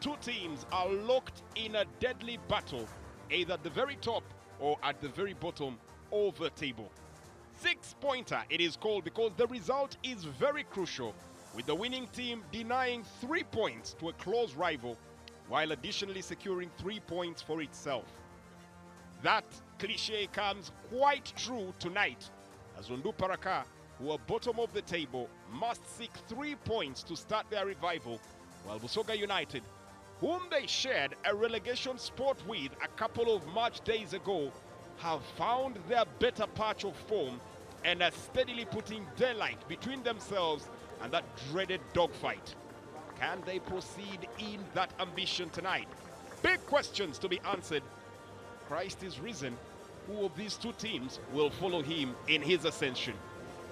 two teams are locked in a deadly battle, either at the very top or at the very bottom of the table. Six-pointer it is called because the result is very crucial, with the winning team denying 3 points to a close rival, while additionally securing 3 points for itself. That cliche comes quite true tonight, as Ondumparaka, who are bottom of the table, must seek 3 points to start their revival, while Busoga United, whom they shared a relegation spot with a couple of match days ago, have found their better patch of form and are steadily putting daylight between themselves and that dreaded dogfight. Can they proceed in that ambition tonight? Big questions to be answered. Christ is risen. Who of these two teams will follow him in his ascension?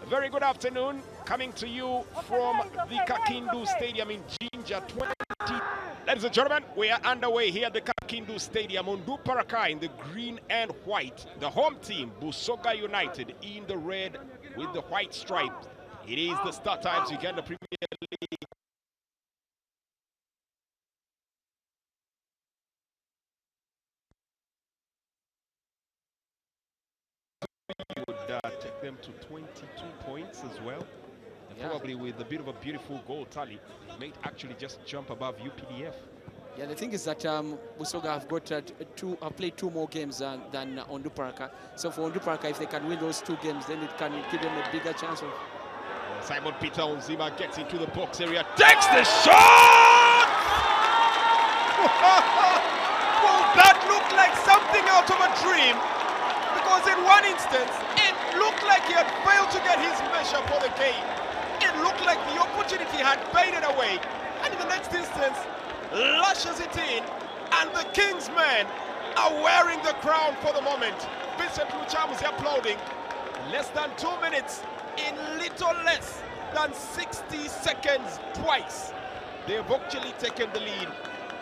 A very good afternoon, coming to you from the Kakindu Stadium in Jinja 20. Ladies and gentlemen, we are underway here at the Kakindu Stadium. Ondumparaka in the green and white. The home team, Busoga United, in the red with the white stripes. It is the start times Uganda Premier League. Would take them to 22 points as well. And probably with a bit of a beautiful goal tally, it may actually just jump above UPDF. Yeah, the thing is that Busoga have got played 2 more games than Ondumparaka. So for Ondumparaka, if they can win those 2 games, then it can give them a bigger chance of. Simon Peter Onzima gets into the box area, takes the shot! Well, that looked like something out of a dream, because in one instance, it looked like he had failed to get his measure for the game. It looked like the opportunity had faded away, and in the next instance, lashes it in, and the King's men are wearing the crown for the moment. Vincent Luchamu is applauding. Less than 2 minutes, in little less than 60 seconds twice. They've actually taken the lead,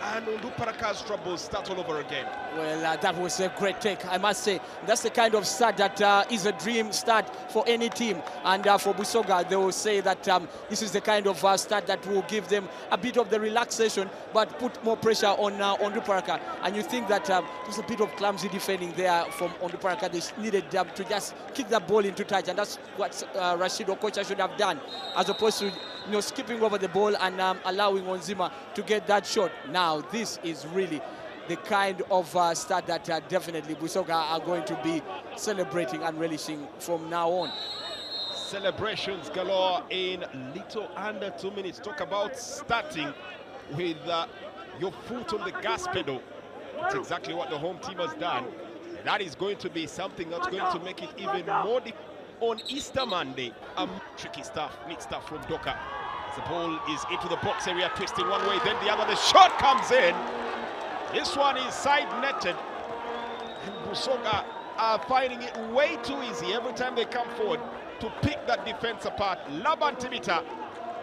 and Ondumparaka's troubles start all over again. Well, that was a great take, I must say. That's the kind of start that is a dream start for any team. And for Busoga, they will say that this is the kind of start that will give them a bit of the relaxation, but put more pressure on Ondumparaka. And you think that there's a bit of clumsy defending there from Ondumparaka. They needed to just kick that ball into touch, and that's what Rashid Okocha should have done, as opposed to skipping over the ball and allowing Onzima to get that shot. Now, this is really the kind of start that definitely Busoga are going to be celebrating and relishing from now on. Celebrations galore in little under 2 minutes. Talk about starting with your foot on the gas pedal. That's exactly what the home team has done. That is going to be something that's going to make it even more on Easter Monday. Tricky stuff, neat stuff from Doka. The ball is into the box area, twisting one way, then the other. The shot comes in. This one is side-netted. And Busoga are finding it way too easy every time they come forward to pick that defense apart. Laban Timita,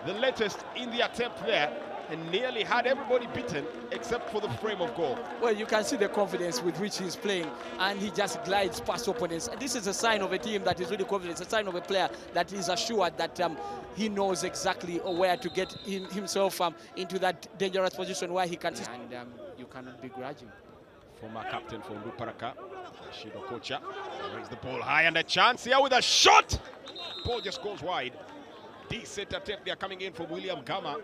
the latest in the attempt there, and nearly had everybody beaten except for the frame of goal. Well, you can see the confidence with which he's playing, and he just glides past opponents. And this is a sign of a team that is really confident. It's a sign of a player that is assured that he knows exactly where to get himself into that dangerous position where he can. And you cannot begrudge him. Former captain for Ondumparaka, Rashid Okocha, brings the ball high, and a chance here with a shot. Ball just goes wide. Decent attempt there coming in from William Gama.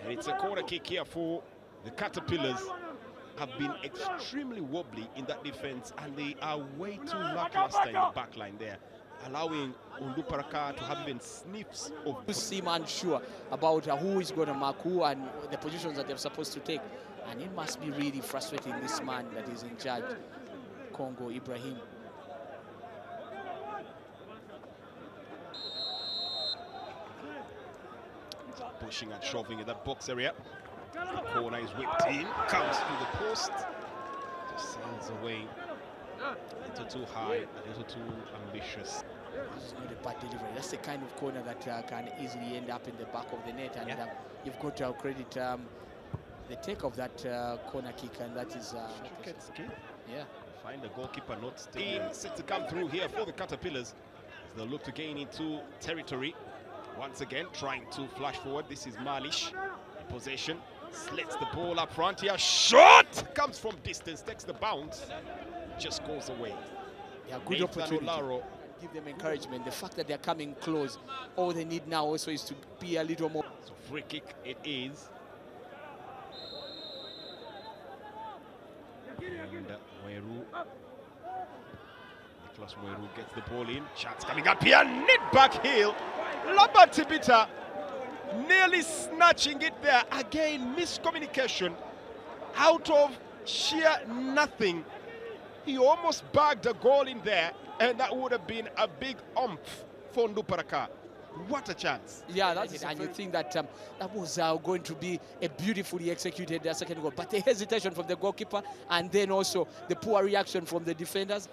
And it's a corner kick here for the Caterpillars. Have been extremely wobbly in that defense, and they are way too lackluster in the back line there, allowing Ondumparaka to have even sniffs of. You seem unsure about who is going to mark who and the positions that they're supposed to take. And it must be really frustrating, this man that is in charge, Congo Ibrahim. Pushing and shoving in that box area. The corner is whipped in, comes through the post, just sails away. A little too high, a little too ambitious. This is not a bad delivery. That's the kind of corner that can easily end up in the back of the net, and you've got to credit the take of that corner kick, and that is Find the goalkeeper not staying. Set to come through here for the Caterpillars as they look to gain into territory. Once again, trying to flash forward. This is Malish in possession. Slits the ball up front here. Shot! Comes from distance, takes the bounce. Just goes away. Yeah, good Nathan opportunity. Olaro. Give them encouragement. The fact that they're coming close, all they need now also is to be a little more. So free kick it is. And Mweru. Nicholas Mweru gets the ball in. Shots coming up here. Knit back heel. Labatibita nearly snatching it there. Again, miscommunication. Out of sheer nothing. He almost bagged a goal in there, and that would have been a big oomph for Ondumparaka. What a chance. Yeah, that's it. And you think that that was going to be a beautifully executed second goal. But the hesitation from the goalkeeper and then also the poor reaction from the defenders.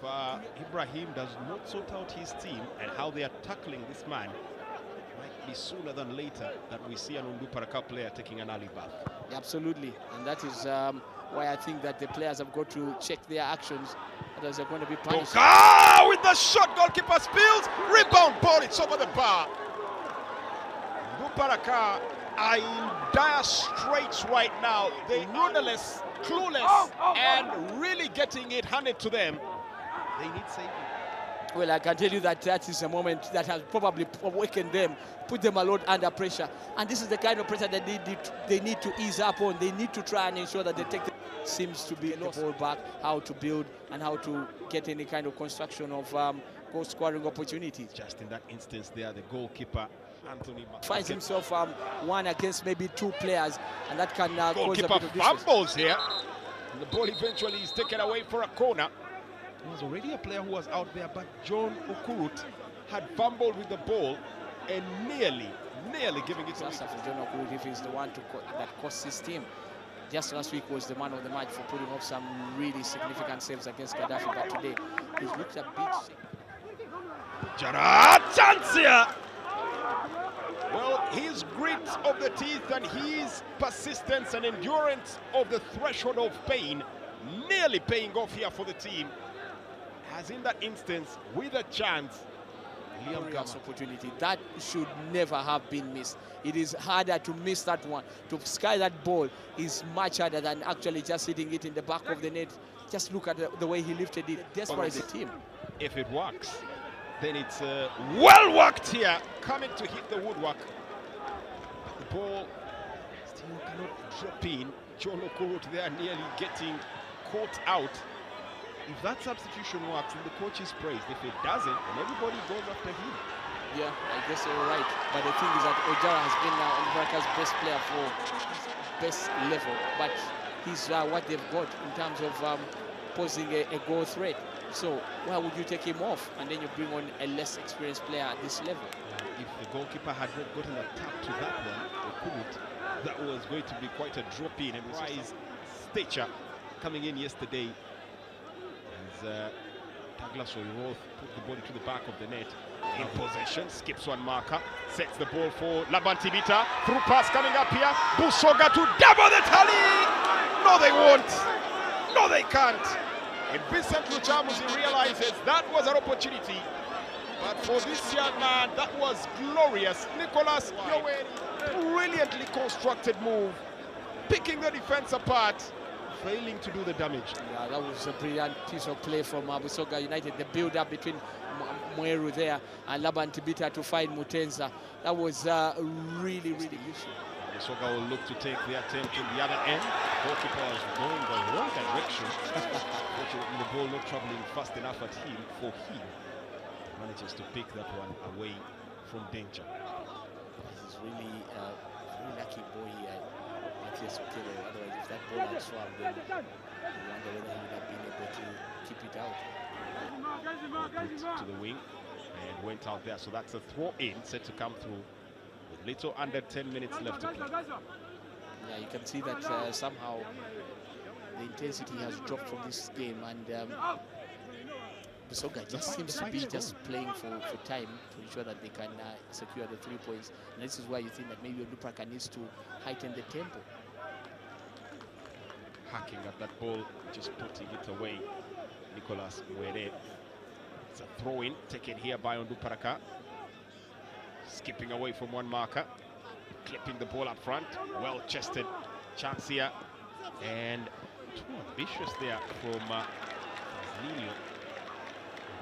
Ibrahim does not sort out his team and how they are tackling this man. Might be sooner than later that we see an Ondumparaka player taking an early bath. Yeah, absolutely. And that is why I think that the players have got to check their actions. Otherwise they're going to be punished. Boka with the shot, goalkeeper spills, rebound ball, it's over the bar. Ondumparaka are in dire straits right now. They're rudderless, clueless, and really getting it handed to them. They need saving. Well, I can tell you that that is a moment that has probably awakened them, put them a lot under pressure. And this is the kind of pressure that they need to ease up on. They need to try and ensure that they take the... Seems to be the ball back, how to build and how to get any kind of construction of goal scoring opportunities. Just in that instance there, the goalkeeper, Anthony finds himself one against maybe two players, and that can cause a bit of distress. Fumbles here. And the ball eventually is taken away for a corner. There was already a player who was out there, but John Okurut had fumbled with the ball and nearly giving it away. John Okurut, if he's the one that cost his team. Just last week was the man of the match for putting off some really significant saves against Gaddafi, but today he's looked a bit sick. Gerard, chance here! Well, his grit of the teeth and his persistence and endurance of the threshold of pain nearly paying off here for the team. As in that instance, with a chance, glorious opportunity that should never have been missed. It is harder to miss that one. To sky that ball is much harder than actually just hitting it in the back of the net. Just look at the way he lifted it. Desperate the team. If it works, then it's well worked here, coming to hit the woodwork. The ball still cannot drop in. John Okurut there nearly getting caught out. If that substitution works, then the coach is praised. If it doesn't, then everybody goes after him. Yeah, I guess you're right. But the thing is that Ojara has been Ondumparaka's best player for best level. But he's what they've got in terms of posing a goal threat. So why would you take him off and then you bring on a less experienced player at this level? If the goalkeeper had not gotten a tap to that one, that was going to be quite a drop in. And Rise Stature coming in yesterday. Douglas Oyroth put the ball into the back of the net. In possession, skips one marker, sets the ball for Labantibita. Through pass coming up here. Busoga to double the tally. No, they won't. No, they can't. And Vincent Luchamuzi realizes that was an opportunity. But for this young man, that was glorious. Nicholas Yoweri, brilliantly constructed move, picking the defense apart, failing to do the damage. Yeah, that was a brilliant piece of play from Busoga United. The build-up between Mweru there and Labantibita to find Mutenza. That was really useful. Busoga will look to take the attempt in the other end. Goalkeeper is going the wrong direction. Fortunately, the ball not traveling fast enough at him for him. Manages to pick that one away from danger. He's really very lucky boy here. Otherwise, if that ball had swung, then you wonder whether he would have been able to keep it out. Put to the wing and went out there. So that's a throw in set to come through with little under 10 minutes left to play. Yeah, you can see that somehow the intensity has dropped from this game, and Busoga just seems to be just playing for time to ensure that they can secure the 3 points. And this is why you think that maybe Ondumparaka needs to heighten the tempo. Hacking at that ball, just putting it away. Nicolas Mwere. It's a throw-in taken here by Ondumparaka. Skipping away from one marker. Clipping the ball up front. Well-chested Chance here, and too ambitious there from Lilio.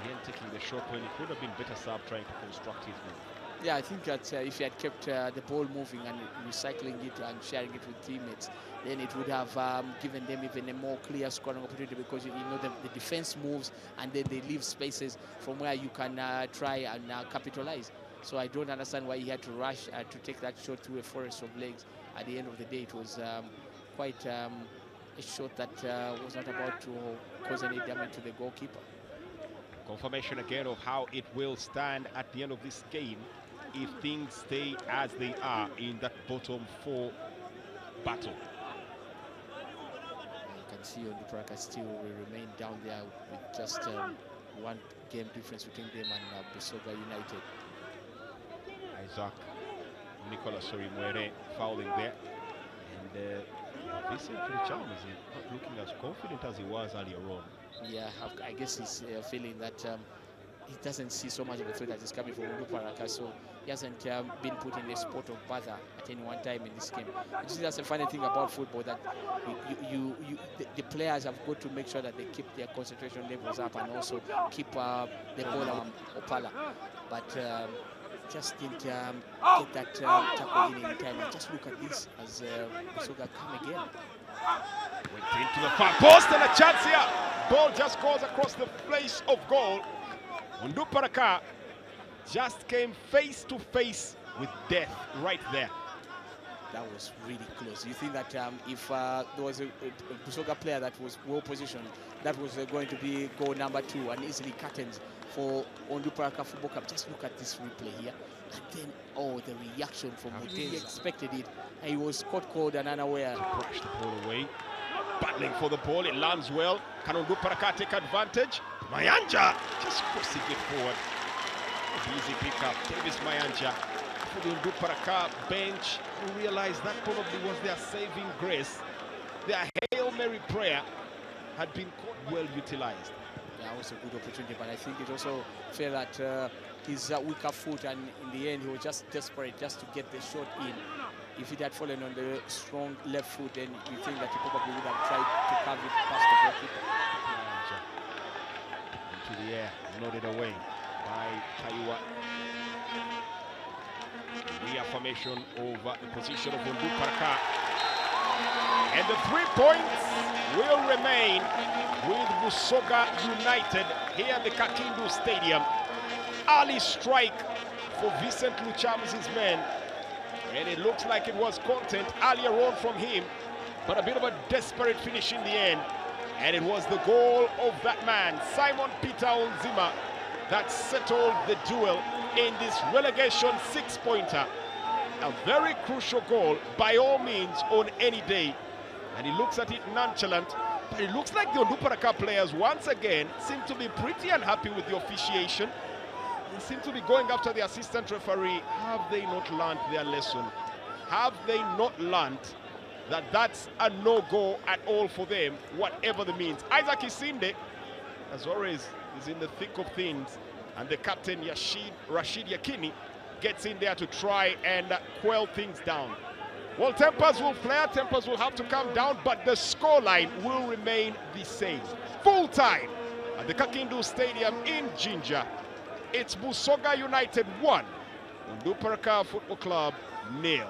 Again, taking the shot when it could have been better served, trying to construct his move. Yeah, I think that if he had kept the ball moving and recycling it and sharing it with teammates, then it would have given them even a more clear scoring opportunity, because you know the defense moves and then they leave spaces from where you can try and capitalize. So I don't understand why he had to rush to take that shot through a forest of legs. At the end of the day, it was quite a shot that was not about to cause any damage to the goalkeeper. Confirmation again of how it will stand at the end of this game if things stay as they are in that bottom 4 battle. You can see Ondumparaka still will remain down there with just 1 game difference between them and Busoga United. Isaac Nicolas Sorimwere fouling there, and Vincent Lucham is not looking as confident as he was earlier on. Yeah, I guess he's feeling that he doesn't see so much of a threat that is coming from Ondumparaka, so he hasn't been put in a spot of bother at any one time in this game. You see, that's the funny thing about football, that the players have got to make sure that they keep their concentration levels up and also keep the ball on Opala. But just didn't get that tackle in time. And just look at this as Busoga come again. Went into the far post and a chance here. Ball just goes across the face of goal. Ondumparaka just came face to face with death right there. That was really close. You think that if there was a Busoga player that was well positioned, that was going to be goal number 2 and easily curtains for Ondumparaka Football Club. Just look at this replay here. And then, oh, the reaction from Mutezi. He expected it, and he was caught cold and unaware. Push the ball away. Battling for the ball, it lands well. Can Ondumparaka take advantage? Mayanja just crossing it forward. Easy pickup. Davis Mayanja for the Ondumparaka bench, who realized that probably was their saving grace. Their Hail Mary prayer had been well utilized. Yeah, it was a good opportunity, but I think it also felt that his weaker foot, and in the end he was just desperate just to get the shot in. If it had fallen on the strong left foot, then you think that he probably would have tried to carve it past the goalkeeper. Into the air, nodded away by Kaiwa. Reaffirmation over the position of Ondumparaka. And the 3 points will remain with Busoga United here at the Kakindu Stadium. Early strike for Vincent Lucham's men. And it looks like it was content earlier on from him, but a bit of a desperate finish in the end. And it was the goal of that man, Simon Peter Onzima, that settled the duel in this relegation 6-pointer. A very crucial goal, by all means, on any day. And he looks at it nonchalant, but it looks like the Ondumparaka players once again seem to be pretty unhappy with the officiation. They seem to be going after the assistant referee. Have they not learned their lesson? Have they not learned that that's a no-go at all for them, whatever the means? Isaac Isinde, as always, is in the thick of things, and the captain Rashid Yakini gets in there to try and quell things down. Well, tempers will flare, tempers will have to come down, but the scoreline will remain the same. Full time at the Kakindu Stadium in Jinja. It's Busoga United 1, Ondumparaka Football Club 0.